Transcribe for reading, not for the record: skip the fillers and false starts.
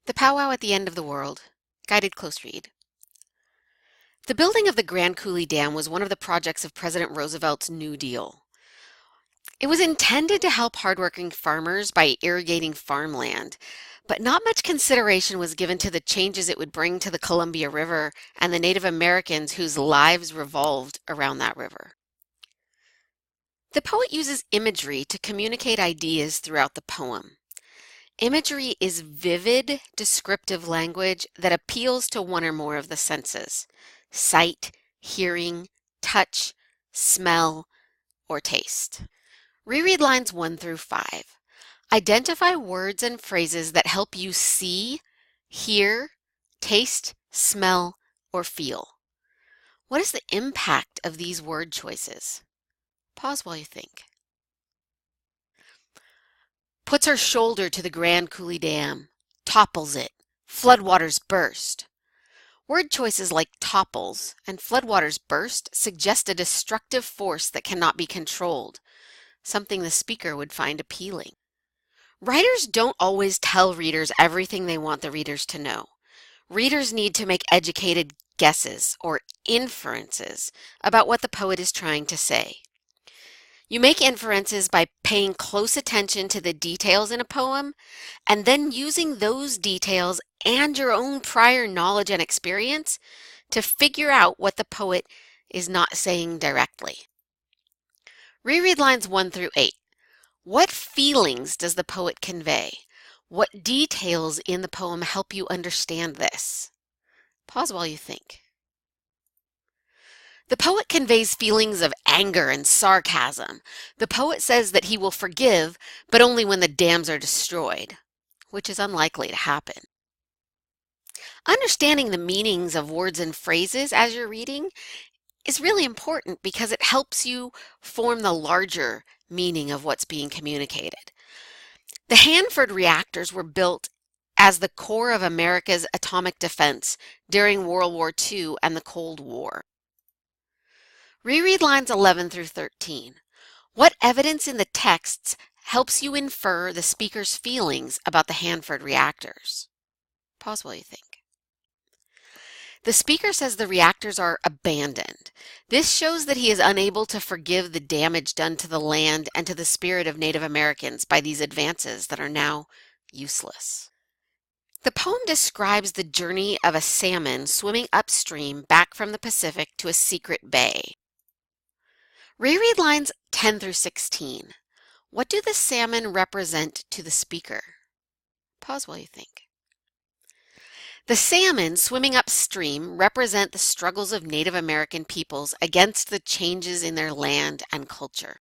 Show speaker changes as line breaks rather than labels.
The Powwow at the End of the World, guided close read. The building of the Grand Coulee Dam was one of the projects of President Roosevelt's New Deal. It was intended to help hardworking farmers by irrigating farmland, but not much consideration was given to the changes it would bring to the Columbia River and the Native Americans whose lives revolved around that river. The poet uses imagery to communicate ideas throughout the poem. Imagery is vivid, descriptive language that appeals to one or more of the senses: sight, hearing, touch, smell, or taste. Reread lines 1 through 5. Identify words and phrases that help you see, hear, taste, smell, or feel. What is the impact of these word choices? Pause while you think. Puts her shoulder to the Grand Coulee Dam, topples it, floodwaters burst. Word choices like topples and floodwaters burst suggest a destructive force that cannot be controlled, something the speaker would find appealing. Writers don't always tell readers everything they want the readers to know. Readers need to make educated guesses or inferences about what the poet is trying to say. You make inferences by paying close attention to the details in a poem and then using those details and your own prior knowledge and experience to figure out what the poet is not saying directly. Reread lines 1 through 8. What feelings does the poet convey? What details in the poem help you understand this? Pause while you think. The poet conveys feelings of anger and sarcasm. The poet says that he will forgive, but only when the dams are destroyed, which is unlikely to happen. Understanding the meanings of words and phrases as you're reading is really important because it helps you form the larger meaning of what's being communicated. The Hanford reactors were built as the core of America's atomic defense during World War II and the Cold War. Reread lines 11 through 13. What evidence in the texts helps you infer the speaker's feelings about the Hanford reactors? Pause while you think. The speaker says the reactors are abandoned. This shows that he is unable to forgive the damage done to the land and to the spirit of Native Americans by these advances that are now useless. The poem describes the journey of a salmon swimming upstream back from the Pacific to a secret bay. Reread lines 10 through 16. What do the salmon represent to the speaker? Pause while you think. The salmon swimming upstream represent the struggles of Native American peoples against the changes in their land and culture.